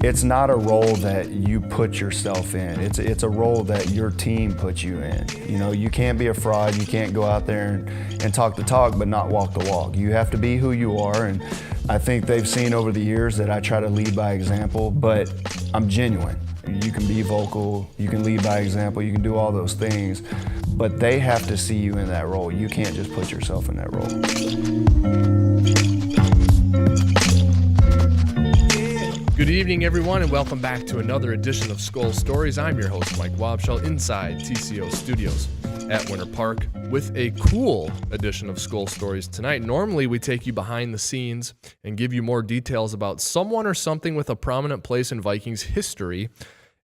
it's not a role that you put yourself in. It's a role that your team puts you in. You know, you can't be a fraud. You can't go out there and talk the talk but not walk the walk. You have to be who you are, and I think they've seen over the years that I try to lead by example, but I'm genuine. You can be vocal, you can lead by example, you can do all those things, but they have to see you in that role. You can't just put yourself in that role. Good evening, everyone, and welcome back to another edition of Skol Stories. I'm your host, Mike Wobschall, inside TCO Studios at Winter Park with a cool edition of Skol Stories tonight. Normally, we take you behind the scenes and give you more details about someone or something with a prominent place in Vikings history,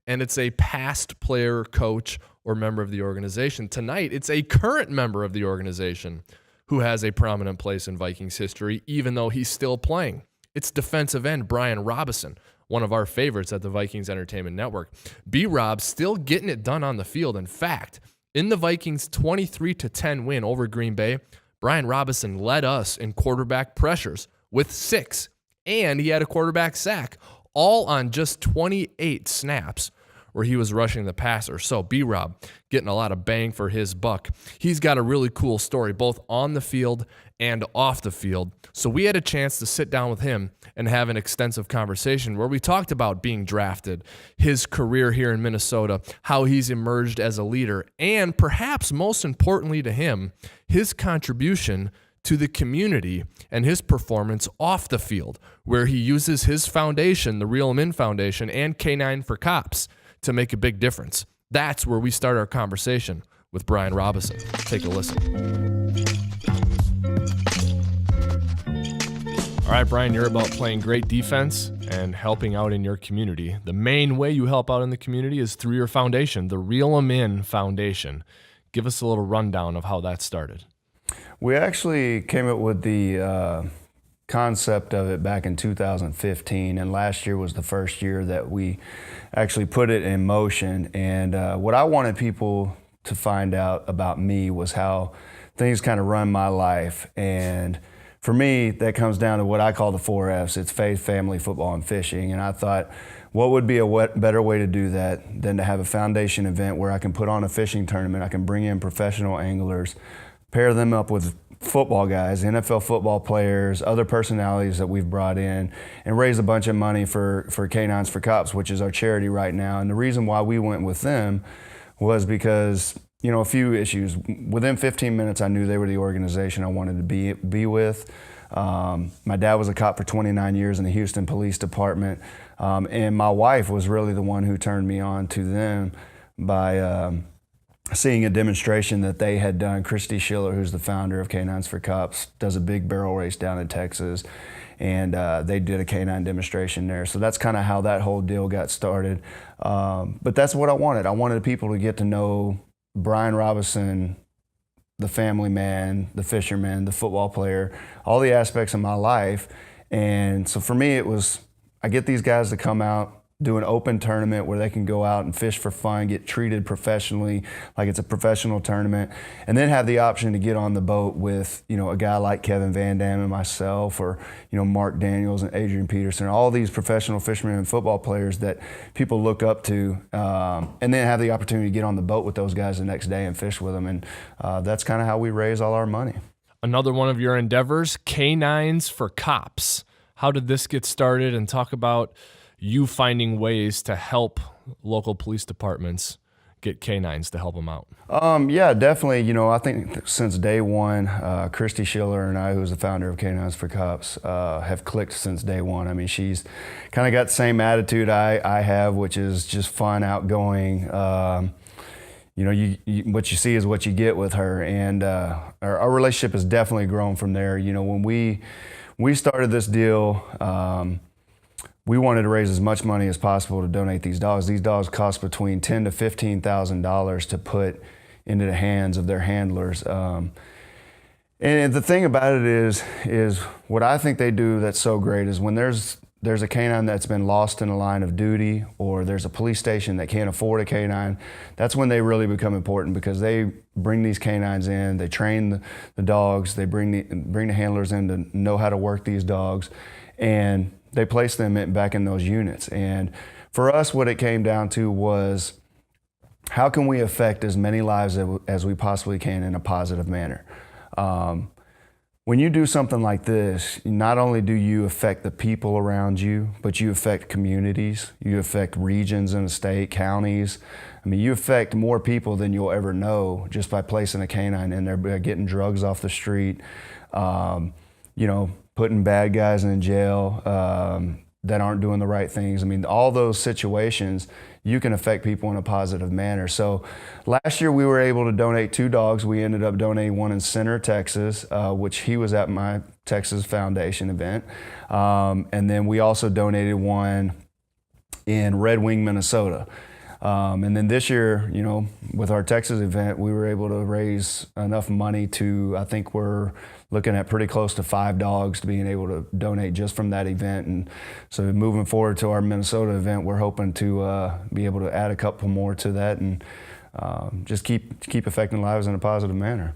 and it's a past player, coach, or member of the organization. Tonight, it's a current member of the organization who has a prominent place in Vikings history, even though he's still playing. It's defensive end Brian Robison, one of our favorites at the Vikings Entertainment Network. B-Rob still getting it done on the field. In fact, in the Vikings' 23-10 win over Green Bay, Brian Robison led us in quarterback pressures with 6, and he had a quarterback sack, all on just 28 snaps where he was rushing the passer. So B-Rob getting a lot of bang for his buck. He's got a really cool story, both on the field and off the field. So we had a chance to sit down with him and have an extensive conversation where we talked about being drafted, his career here in Minnesota, how he's emerged as a leader, and perhaps most importantly to him, his contribution to the community and his performance off the field, where he uses his foundation, the Robison Men Foundation, and K9 for Cops to make a big difference. That's where we start our conversation with Brian Robison. Take a listen. All right, Brian, you're about playing great defense and helping out in your community. The main way you help out in the community is through your foundation, the Robison Men Foundation. Give us a little rundown of how that started. We actually came up with the concept of it back in 2015, and last year was the first year that we actually put it in motion. And what I wanted people to find out about me was how things kind of run my life. And for me, that comes down to what I call the 4 F's. It's faith, family, football, and fishing. And I thought, what would be a better way to do that than to have a foundation event where I can put on a fishing tournament, I can bring in professional anglers, pair them up with football guys, NFL football players, other personalities that we've brought in, and raise a bunch of money for K9s for Cops, which is our charity right now. And the reason why we went with them was because, you know, a few issues. Within 15 minutes, I knew they were the organization I wanted to be with. My dad was a cop for 29 years in the Houston Police Department, and my wife was really the one who turned me on to them by seeing a demonstration that they had done. Christy Schiller, who's the founder of K9s for Cops, does a big barrel race down in Texas, and they did a K9 demonstration there. So that's kind of how that whole deal got started. But that's what I wanted. I wanted people to get to know Brian Robison, the family man, the fisherman, the football player, all the aspects of my life. And so for me, it was, I get these guys to come out, do an open tournament where they can go out and fish for fun, get treated professionally like it's a professional tournament, and then have the option to get on the boat with, you know, a guy like Kevin Van Dam and myself, or, you know, Mark Daniels and Adrian Peterson, all these professional fishermen and football players that people look up to, and then have the opportunity to get on the boat with those guys the next day and fish with them. And that's kind of how we raise all our money. Another one of your endeavors, K9s for Cops. How did this get started? And talk about you finding ways to help local police departments get K9s to help them out. Yeah, definitely. You know, I think since day one, Christy Schiller and I, who's the founder of K9s for Cops, have clicked since day one. I mean, she's kind of got the same attitude I have, which is just fun, outgoing. You know, what you see is what you get with her, and our relationship has definitely grown from there. You know, when we started this deal, we wanted to raise as much money as possible to donate these dogs. These dogs cost between $10,000 to $15,000 to put into the hands of their handlers. And the thing about it is what I think they do that's so great is when there's a canine that's been lost in a line of duty, or there's a police station that can't afford a canine, that's when they really become important, because they bring these canines in, they train the dogs, they bring the handlers in to know how to work these dogs. And they place them back in those units. And for us, what it came down to was, how can we affect as many lives as we possibly can in a positive manner? When you do something like this, not only do you affect the people around you, but you affect communities, you affect regions in the state, counties. I mean, you affect more people than you'll ever know just by placing a canine in there, by getting drugs off the street, putting bad guys in jail that aren't doing the right things. I mean, all those situations, you can affect people in a positive manner. So last year we were able to donate 2 dogs. We ended up donating one in Center, Texas, which he was at my Texas Foundation event. And then we also donated one in Red Wing, Minnesota. And then this year, with our Texas event, we were able to raise enough money to, I think we're looking at pretty close to 5 dogs to being able to donate just from that event. And so moving forward to our Minnesota event, we're hoping to be able to add a couple more to that and just keep affecting lives in a positive manner.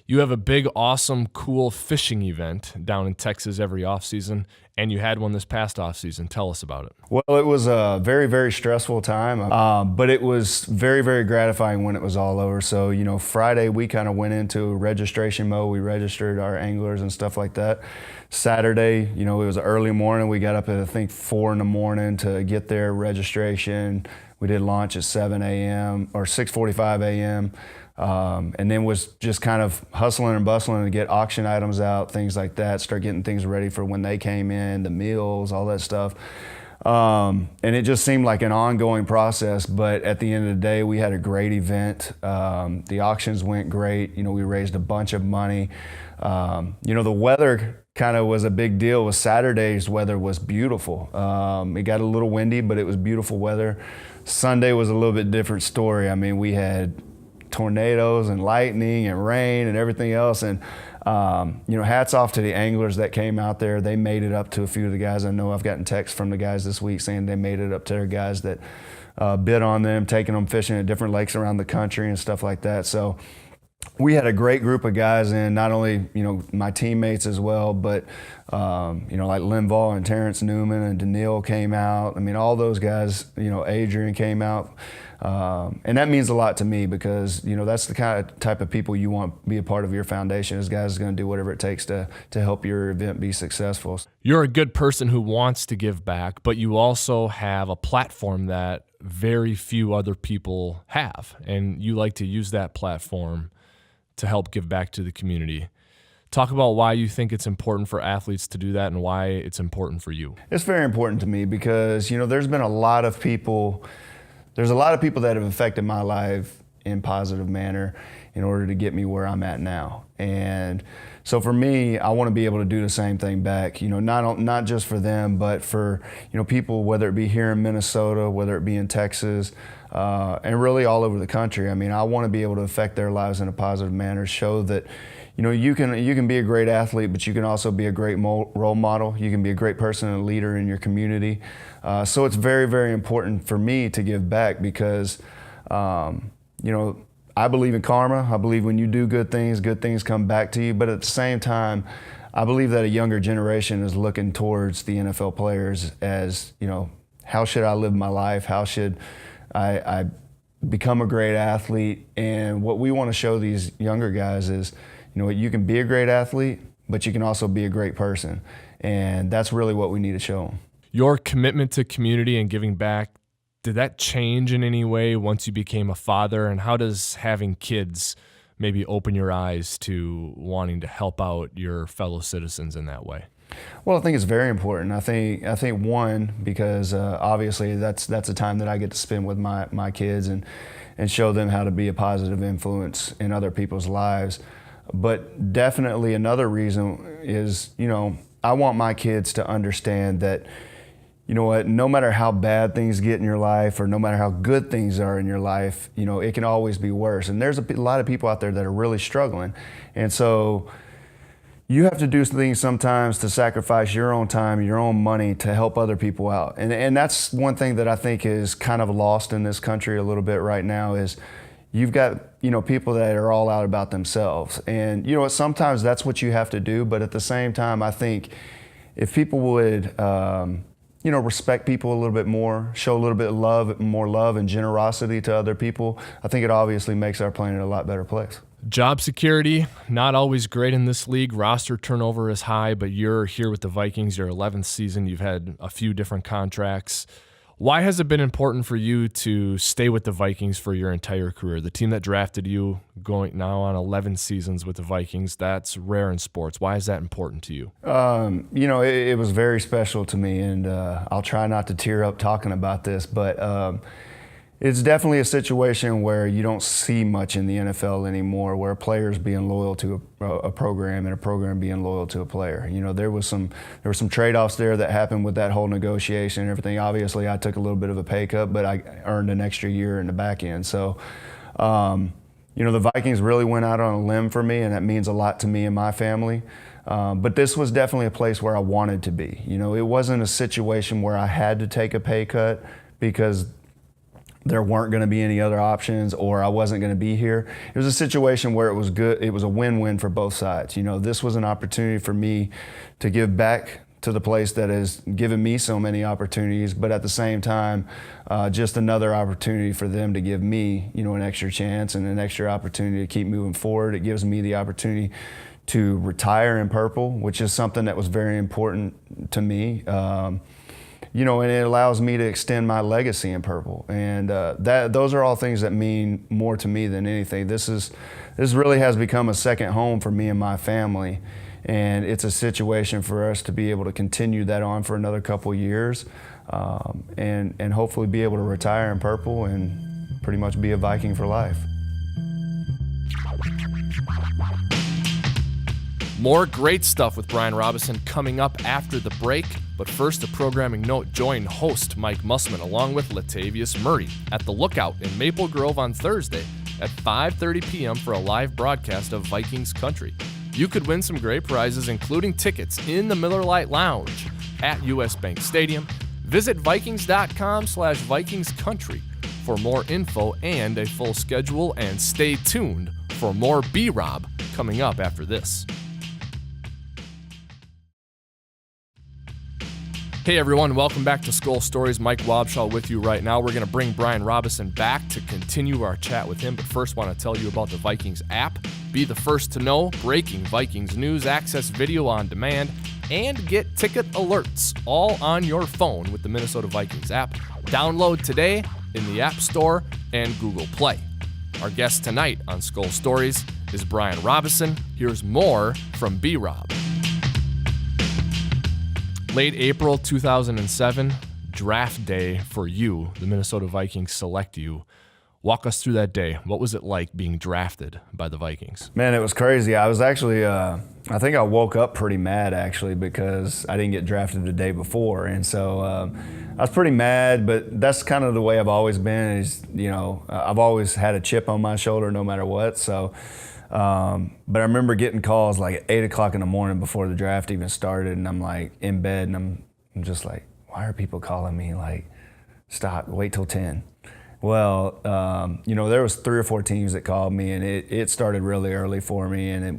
You have a big, awesome, cool fishing event down in Texas every off-season, and you had one this past off-season. Tell us about it. Well, it was a very, very stressful time, but it was very, very gratifying when it was all over. So, Friday we kind of went into registration mode. We registered our anglers and stuff like that. Saturday, it was early morning. We got up at, I think, 4 in the morning to get their registration. We did launch at 7 a.m. or 6:45 a.m. And then was just kind of hustling and bustling to get auction items out, things like that, start getting things ready for when they came in, the meals, all that stuff. And it just seemed like an ongoing process, but at the end of the day, we had a great event. The auctions went great. We raised a bunch of money. The weather kind of was a big deal. With Saturday's weather was beautiful. It got a little windy, but it was beautiful weather. Sunday was a little bit different story. I mean, we had tornadoes and lightning and rain and everything else. And, hats off to the anglers that came out there. They made it up to a few of the guys. I know I've gotten texts from the guys this week saying they made it up to their guys that bid on them, taking them fishing at different lakes around the country and stuff like that. So we had a great group of guys in, not only, my teammates as well, but, like Linval and Terrence Newman and Daniil came out. I mean, all those guys, Adrian came out. And that means a lot to me because, that's the type of people you want to be a part of your foundation, is guys going to do whatever it takes to help your event be successful. You're a good person who wants to give back, but you also have a platform that very few other people have, and you like to use that platform to help give back to the community. Talk about why you think it's important for athletes to do that and why it's important for you. It's very important to me because, there's been a lot of people that have affected my life in a positive manner in order to get me where I'm at now. And so for me, I want to be able to do the same thing back, not just for them, but for, people, whether it be here in Minnesota, whether it be in Texas, and really all over the country. I mean, I want to be able to affect their lives in a positive manner, show that, you can be a great athlete, but you can also be a great role model. You can be a great person and a leader in your community. So it's very, very important for me to give back because, I believe in karma. I believe when you do good things come back to you. But at the same time, I believe that a younger generation is looking towards the NFL players as, how should I live my life? How should I become a great athlete? And what we want to show these younger guys is, you can be a great athlete, but you can also be a great person. And that's really what we need to show them. Your commitment to community and giving back, did that change in any way once you became a father? And how does having kids maybe open your eyes to wanting to help out your fellow citizens in that way? Well, I think it's very important. I think one, because obviously that's a time that I get to spend with my kids and show them how to be a positive influence in other people's lives. But definitely another reason is, I want my kids to understand that, no matter how bad things get in your life or no matter how good things are in your life, it can always be worse. And there's a lot of people out there that are really struggling. And so you have to do things sometimes to sacrifice your own time, your own money to help other people out. And that's one thing that I think is kind of lost in this country a little bit right now is you've got, people that are all out about themselves. And, sometimes that's what you have to do. But at the same time, I think if people would, respect people a little bit more, show a little bit of more love and generosity to other people, I think it obviously makes our planet a lot better place. Job security, not always great in this league. Roster turnover is high, but you're here with the Vikings, your 11th season. You've had a few different contracts. Why has it been important for you to stay with the Vikings for your entire career? The team that drafted you, going now on 11 seasons with the Vikings, that's rare in sports. Why is that important to you? It was very special to me, and I'll try not to tear up talking about this, but it's definitely a situation where you don't see much in the NFL anymore, where players being loyal to a program and a program being loyal to a player. There were some trade-offs there that happened with that whole negotiation and everything. Obviously, I took a little bit of a pay cut, but I earned an extra year in the back end. So, the Vikings really went out on a limb for me, and that means a lot to me and my family. But this was definitely a place where I wanted to be. It wasn't a situation where I had to take a pay cut because there weren't going to be any other options or I wasn't going to be here. It was a situation where it was good. It was a win-win for both sides. This was an opportunity for me to give back to the place that has given me so many opportunities, but at the same time, just another opportunity for them to give me, an extra chance and an extra opportunity to keep moving forward. It gives me the opportunity to retire in purple, which is something that was very important to me. And it allows me to extend my legacy in purple. And those are all things that mean more to me than anything. This really has become a second home for me and my family. And it's a situation for us to be able to continue that on for another couple of years and hopefully be able to retire in purple and pretty much be a Viking for life. More great stuff with Brian Robison coming up after the break. But first, a programming note. Join host Mike Musman along with Latavius Murray at the Lookout in Maple Grove on Thursday at 5:30 p.m. for a live broadcast of Vikings Country. You could win some great prizes, including tickets in the Miller Lite Lounge at US Bank Stadium. Visit Vikings.com/VikingsCountry for more info and a full schedule, and stay tuned for more B-Rob coming up after this. Hey everyone, welcome back to Skol Stories. Mike Wobschall with you right now. We're going to bring Brian Robison back to continue our chat with him, but first want to tell you about the Vikings app. Be the first to know breaking Vikings news, access video on demand, and get ticket alerts all on your phone with the Minnesota Vikings app. Download today in the App Store and Google Play. Our guest tonight on Skol Stories is Brian Robison. Here's more from B-Rob. Late April 2007, draft day for you. The Minnesota Vikings select you. Walk us through that day. What was it like being drafted by the Vikings? Man, it was crazy. I was actually, I think I woke up pretty mad actually because I didn't get drafted the day before. And so I was pretty mad, but that's kind of the way I've always been is, I've always had a chip on my shoulder no matter what. So, but I remember getting calls like at 8 o'clock in the morning before the draft even started, and I'm like in bed, and I'm just like, why are people calling me? Like, stop, wait till 10. Well, there was 3 or 4 teams that called me, and it started really early for me, and it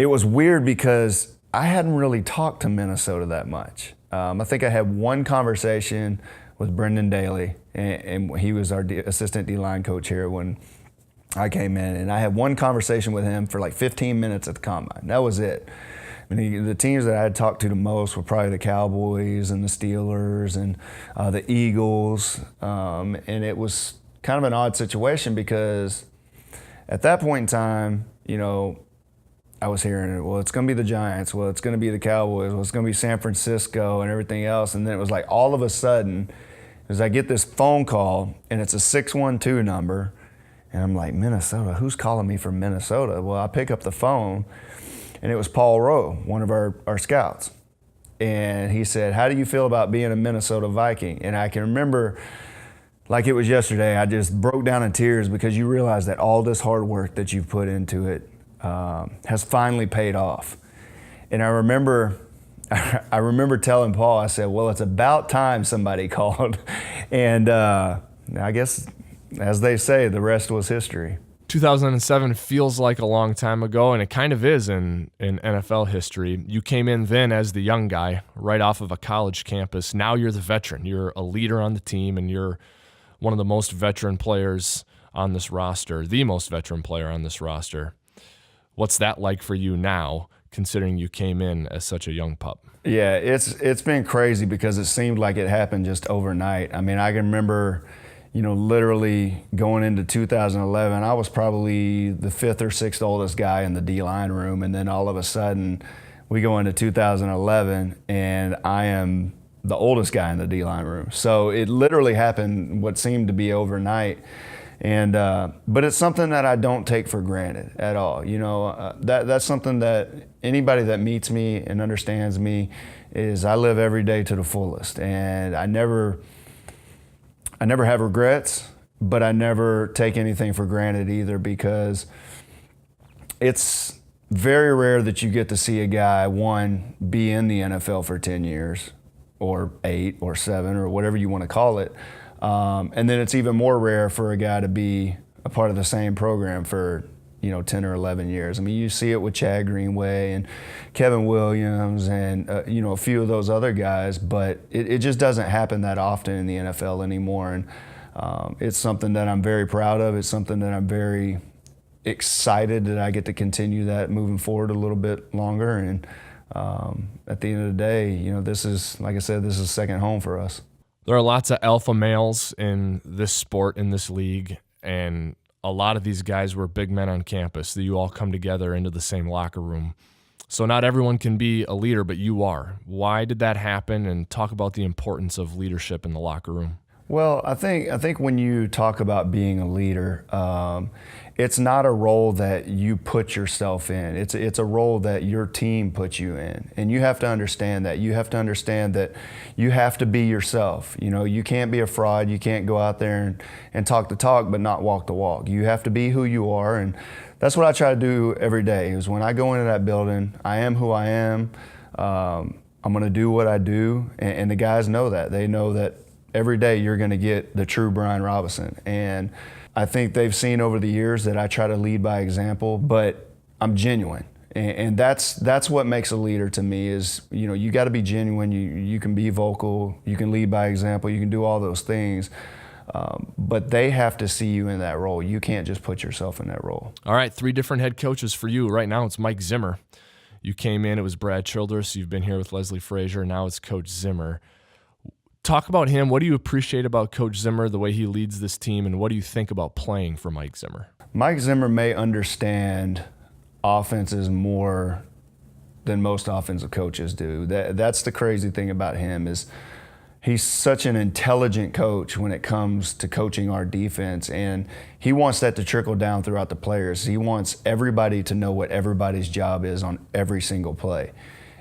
was weird because I hadn't really talked to Minnesota that much. I think I had one conversation with Brendan Daly, and he was our assistant D-line coach here when I came in, and I had one conversation with him for like 15 minutes at the Combine. That was it. I mean, the teams that I had talked to the most were probably the Cowboys and the Steelers and the Eagles, and it was kind of an odd situation because at that point in time, I was hearing, well, it's going to be the Giants, well, it's going to be the Cowboys, well, it's going to be San Francisco and everything else, and then it was like all of a sudden, as I get this phone call, and it's a 612 number, and I'm like, Minnesota, who's calling me from Minnesota? Well, I pick up the phone, and it was Paul Rowe, one of our scouts. And he said, how do you feel about being a Minnesota Viking? And I can remember, like it was yesterday, I just broke down in tears because you realize that all this hard work that you've put into it has finally paid off. And I remember telling Paul, I said, well, it's about time somebody called. And I guess, as they say, the rest was history. 2007 feels like a long time ago, and it kind of is in NFL history. You came in then as the young guy right off of a college campus. Now you're the veteran. You're a leader on the team, and you're one of the most veteran players on this roster, the most veteran player on this roster. What's that like for you now, considering you came in as such a young pup? Yeah, it's been crazy because it seemed like it happened just overnight. I mean, I can remember, literally going into 2011, I was probably the fifth or sixth oldest guy in the D-line room, and then all of a sudden we go into 2011 and I am the oldest guy in the D-line room. So it literally happened what seemed to be overnight. And but it's something that I don't take for granted at all. That's something that anybody that meets me and understands me is I live every day to the fullest, and I never have regrets, but I never take anything for granted either, because it's very rare that you get to see a guy, one, be in the NFL for 10 years or 8 or 7 or whatever you want to call it. And then it's even more rare for a guy to be a part of the same program for 10 or 11 years. I mean, you see it with Chad Greenway and Kevin Williams and a few of those other guys, but it just doesn't happen that often in the NFL anymore. And it's something that I'm very proud of. It's something that I'm very excited that I get to continue that moving forward a little bit longer. And at the end of the day, this is, like I said, this is second home for us. There are lots of alpha males in this sport, in this league, and a lot of these guys were big men on campus that you all come together into the same locker room. So not everyone can be a leader, but you are. Why did that happen? And talk about the importance of leadership in the locker room. Well, I think when you talk about being a leader, it's not a role that you put yourself in. It's a role that your team puts you in, and you have to understand that. You have to understand that you have to be yourself. You can't be a fraud. You can't go out there and talk the talk but not walk the walk. You have to be who you are, and that's what I try to do every day. Is when I go into that building, I am who I am. I'm going to do what I do, and the guys know that. They know that every day you're going to get the true Brian Robison. And I think they've seen over the years that I try to lead by example, but I'm genuine. And that's what makes a leader to me is, you got to be genuine. You can be vocal, you can lead by example, you can do all those things. But they have to see you in that role. You can't just put yourself in that role. All right, 3 different head coaches for you. Right now it's Mike Zimmer. You came in, it was Brad Childress. You've been here with Leslie Frazier. Now it's Coach Zimmer. Talk about him. What do you appreciate about Coach Zimmer, the way he leads this team, and what do you think about playing for Mike Zimmer? Mike Zimmer may understand offenses more than most offensive coaches do. That's the crazy thing about him is he's such an intelligent coach when it comes to coaching our defense, and he wants that to trickle down throughout the players. He wants everybody to know what everybody's job is on every single play.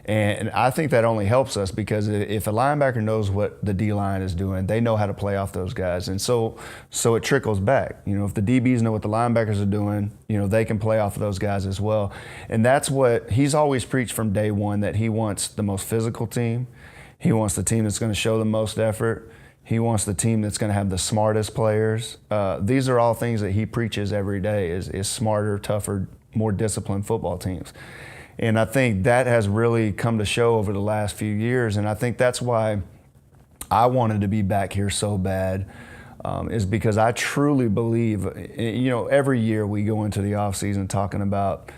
And I think that only helps us because if a linebacker knows what the D-line is doing, they know how to play off those guys. And so it trickles back. If the DBs know what the linebackers are doing, they can play off of those guys as well. And that's what he's always preached from day one, that he wants the most physical team. He wants the team that's going to show the most effort. He wants the team that's going to have the smartest players. These are all things that he preaches every day is smarter, tougher, more disciplined football teams. And I think that has really come to show over the last few years. And I think that's why I wanted to be back here so bad, is because I truly believe, every year we go into the offseason talking about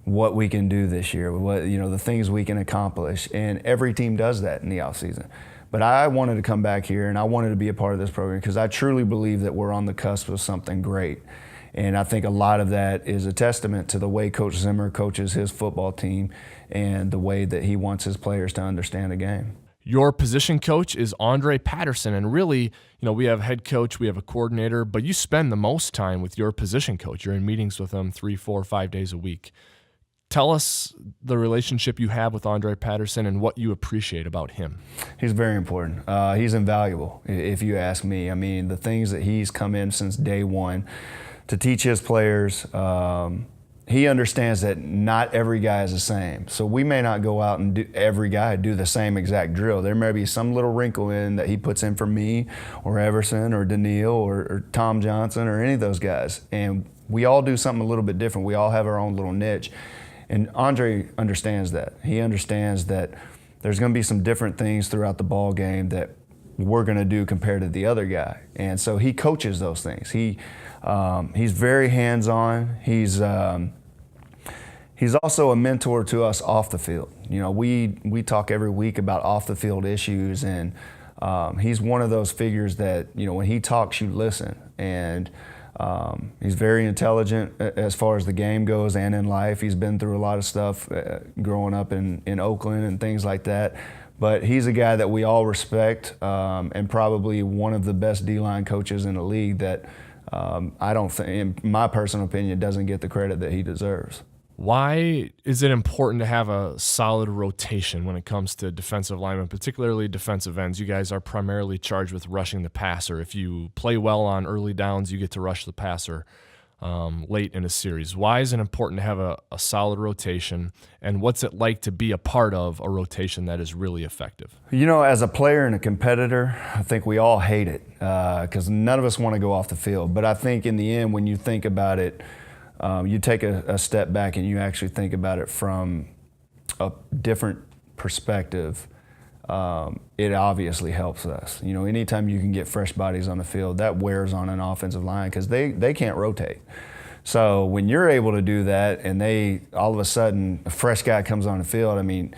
what we can do this year, what the things we can accomplish. And every team does that in the offseason. But I wanted to come back here and I wanted to be a part of this program because I truly believe that we're on the cusp of something great. And I think a lot of that is a testament to the way Coach Zimmer coaches his football team and the way that he wants his players to understand the game. Your position coach is Andre Patterson, and really, we have a head coach, we have a coordinator, but you spend the most time with your position coach. You're in meetings with him 3, 4, 5 days a week. Tell us the relationship you have with Andre Patterson and what you appreciate about him. He's very important. He's invaluable, if you ask me. I mean, the things that he's come in since day one to teach his players, he understands that not every guy is the same. So we may not go out and every guy do the same exact drill. There may be some little wrinkle in that he puts in for me or Everson or Daniil or Tom Johnson or any of those guys. And we all do something a little bit different. We all have our own little niche. And Andre understands that. He understands that there's going to be some different things throughout the ball game that we're going to do compared to the other guy. And so he coaches those things. He's very hands-on. He's also a mentor to us off the field. You know, we talk every week about off-the-field issues, and he's one of those figures that, you know, when he talks, you listen. And he's very intelligent as far as the game goes and in life. He's been through a lot of stuff growing up in Oakland and things like that. But he's a guy that we all respect, and probably one of the best D-line coaches in the league that I don't think, in my personal opinion, doesn't get the credit that he deserves. Why is it important to have a solid rotation when it comes to defensive linemen, particularly defensive ends? You guys are primarily charged with rushing the passer. If you play well on early downs, you get to rush the passer late in a series. Why is it important to have a solid rotation, and what's it like to be a part of a rotation that is really effective? You know, as a player and a competitor, I think we all hate it because none of us want to go off the field. But I think in the end, when you think about it, you take a step back and you actually think about it from a different perspective. It obviously helps us. You know, anytime you can get fresh bodies on the field, that wears on an offensive line because they can't rotate. So when you're able to do that and all of a sudden a fresh guy comes on the field, I mean,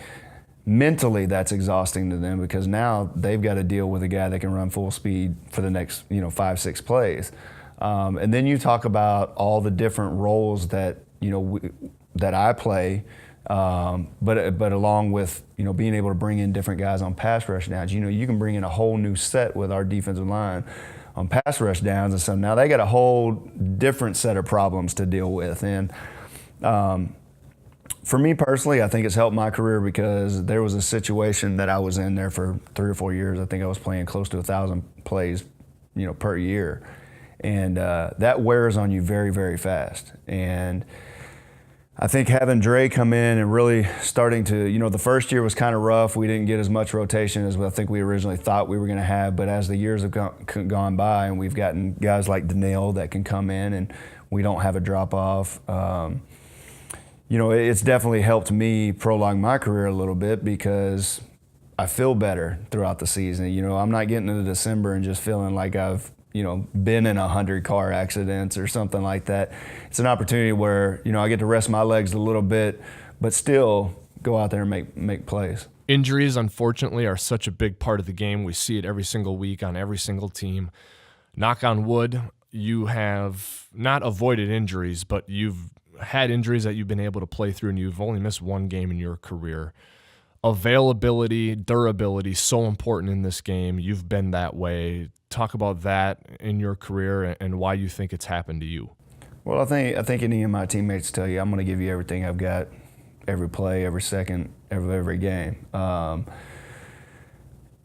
mentally that's exhausting to them because now they've got to deal with a guy that can run full speed for the next 5-6 plays. And then you talk about all the different roles that that I play, but along with being able to bring in different guys on pass rush downs. You can bring in a whole new set with our defensive line on pass rush downs, and so now they got a whole different set of problems to deal with. And for me personally, I think it's helped my career because there was a situation that I was in there for 3 or 4 years. I think I was playing close to 1,000 plays, per year. And that wears on you very, very fast. And I think having Dre come in and really starting to, the first year was kind of rough. We didn't get as much rotation as I think we originally thought we were going to have. But as the years have gone by and we've gotten guys like Daniil that can come in and we don't have a drop-off, it's definitely helped me prolong my career a little bit because I feel better throughout the season. I'm not getting into December and just feeling like I've been in 100 car accidents or something like that. It's an opportunity where, I get to rest my legs a little bit, but still go out there and make plays. Injuries, unfortunately, are such a big part of the game. We see it every single week on every single team. Knock on wood, you have not avoided injuries, but you've had injuries that you've been able to play through, and you've only missed one game in your career. Availability, durability, so important in this game. You've been that way. Talk about that in your career and why you think it's happened to you. Well, I think any of my teammates tell you I'm going to give you everything I've got, every play, every second, every game.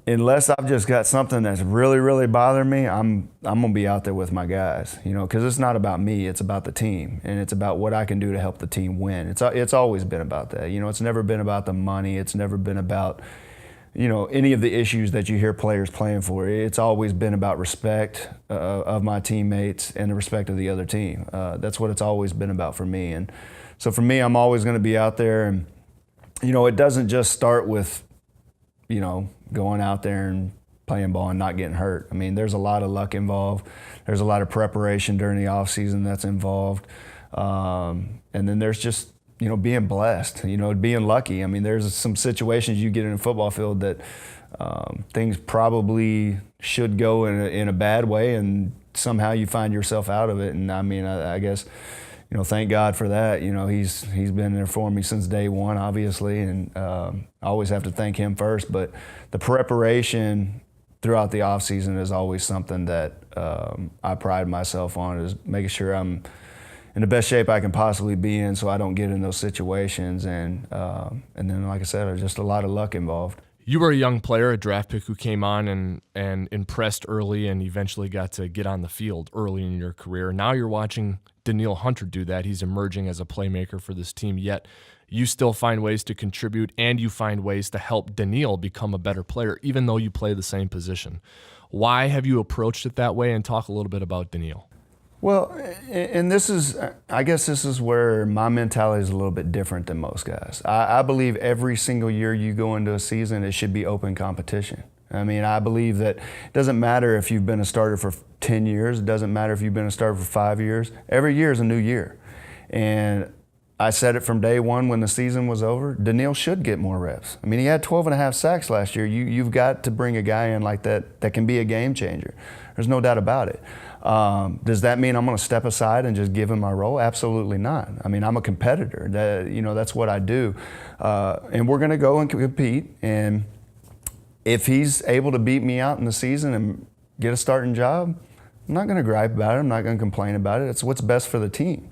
Unless I've just got something that's really, really bothering me, I'm going to be out there with my guys, because it's not about me, it's about the team, and it's about what I can do to help the team win. It's always been about that. It's never been about the money. It's never been about, any of the issues that you hear players playing for. It's always been about respect of my teammates and the respect of the other team. That's what it's always been about for me. And so for me, I'm always going to be out there, and, it doesn't just start with, going out there and playing ball and not getting hurt. I mean, there's a lot of luck involved. There's a lot of preparation during the off season that's involved. And then there's just, being blessed, being lucky. I mean, there's some situations you get in a football field that things probably should go in a bad way, and somehow you find yourself out of it. And I mean, I guess, thank God for that. He's been there for me since day one, obviously, and I always have to thank him first. But the preparation throughout the off season is always something that I pride myself on, is making sure I'm in the best shape I can possibly be in, so I don't get in those situations. And then, like I said, there's just a lot of luck involved. You were a young player, a draft pick who came on and impressed early and eventually got to get on the field early in your career. Now you're watching Daniil Hunter do that. He's emerging as a playmaker for this team, yet you still find ways to contribute and you find ways to help Daniil become a better player, even though you play the same position. Why have you approached it that way? And talk a little bit about Daniil. Well, and I guess this is where my mentality is a little bit different than most guys. I believe every single year you go into a season, it should be open competition. I mean, I believe that it doesn't matter if you've been a starter for 10 years, it doesn't matter if you've been a starter for 5 years. Every year is a new year. And I said it from day one when the season was over, Daniil should get more reps. I mean, he had 12 and a half sacks last year. You've got to bring a guy in like that can be a game changer. There's no doubt about it. Does that mean I'm going to step aside and just give him my role? Absolutely not. I mean, I'm a competitor. That's what I do. And we're going to go and compete. And if he's able to beat me out in the season and get a starting job, I'm not going to gripe about it. I'm not going to complain about it. It's what's best for the team.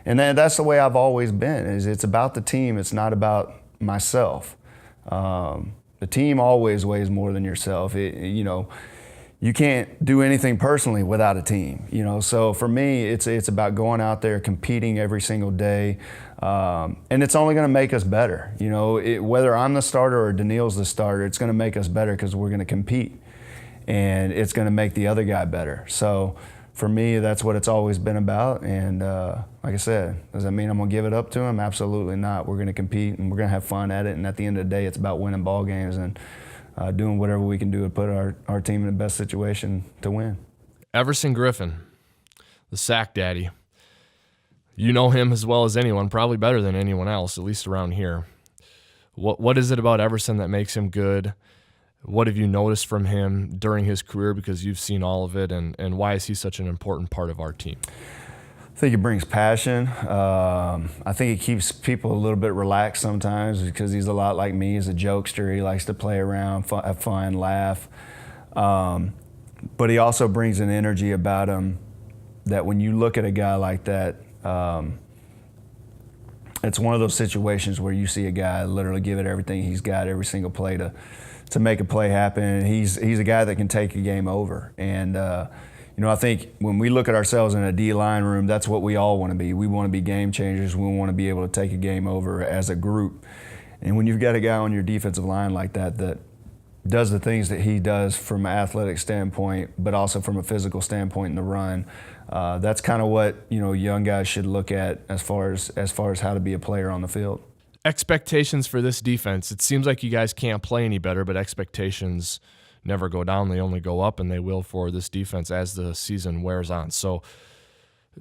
And that's the way I've always been. It's about the team. It's not about myself. The team always weighs more than yourself. You can't do anything personally without a team, So for me, it's about going out there, competing every single day, and it's only going to make us better. Whether I'm the starter or Daniil's the starter, it's going to make us better because we're going to compete, and it's going to make the other guy better. So for me, that's what it's always been about. And like I said, does that mean I'm going to give it up to him? Absolutely not. We're going to compete, and we're going to have fun at it. And at the end of the day, it's about winning ball games and doing whatever we can do to put our team in the best situation to win. Everson Griffin, the sack daddy. You know him as well as anyone, probably better than anyone else, at least around here. What is it about Everson that makes him good? What have you noticed from him during his career, because you've seen all of it, and why is he such an important part of our team? I think he brings passion. I think he keeps people a little bit relaxed sometimes because he's a lot like me. He's a jokester. He likes to play around, have fun, laugh. But he also brings an energy about him that when you look at a guy like that, it's one of those situations where you see a guy literally give it everything he's got every single play to make a play happen. He's a guy that can take a game over. And I think when we look at ourselves in a D-line room, that's what we all want to be. We want to be game changers. We want to be able to take a game over as a group. And when you've got a guy on your defensive line like that does the things that he does from an athletic standpoint, but also from a physical standpoint in the run, that's kind of what young guys should look at as far as how to be a player on the field. Expectations for this defense. It seems like you guys can't play any better, but expectations never go down. They only go up, and they will for this defense as the season wears on. So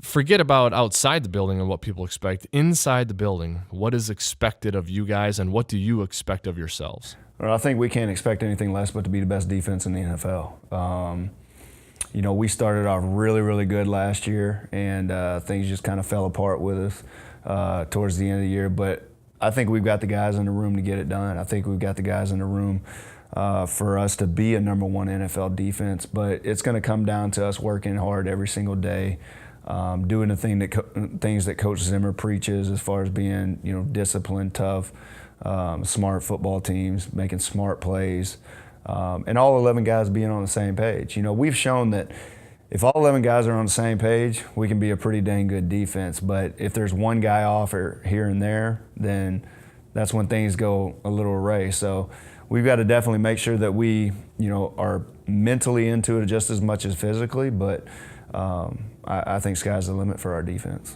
forget about outside the building and what people expect. Inside the building, what is expected of you guys, and what do you expect of yourselves? Well, I think we can't expect anything less but to be the best defense in the NFL. We started off really, really good last year, and things just kind of fell apart with us towards the end of the year. But I think we've got the guys in the room to get it done. I think we've got the guys in the room for us to be a number one NFL defense. But it's going to come down to us working hard every single day, doing the things that Coach Zimmer preaches as far as being, disciplined, tough, smart football teams, making smart plays, and all 11 guys being on the same page. We've shown that if all 11 guys are on the same page, we can be a pretty dang good defense. But if there's one guy off or here and there, then that's when things go a little awry. So we've got to definitely make sure that we, are mentally into it just as much as physically. But I think sky's the limit for our defense.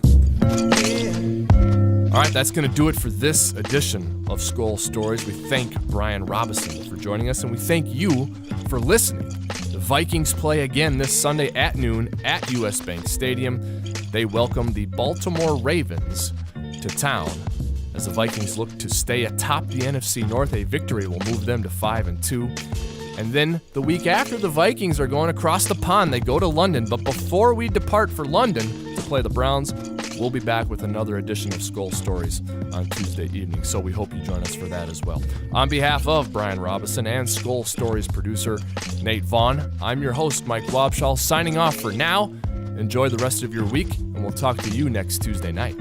All right, that's going to do it for this edition of Skol Stories. We thank Brian Robison for joining us, and we thank you for listening. The Vikings play again this Sunday at noon at US Bank Stadium. They welcome the Baltimore Ravens to town as the Vikings look to stay atop the NFC North. A victory will move them to 5-2. And then the week after, the Vikings are going across the pond. They go to London. But before we depart for London to play the Browns, we'll be back with another edition of Skol Stories on Tuesday evening. So we hope you join us for that as well. On behalf of Brian Robison and Skol Stories producer Nate Vaughn, I'm your host, Mike Wobschall, signing off for now. Enjoy the rest of your week, and we'll talk to you next Tuesday night.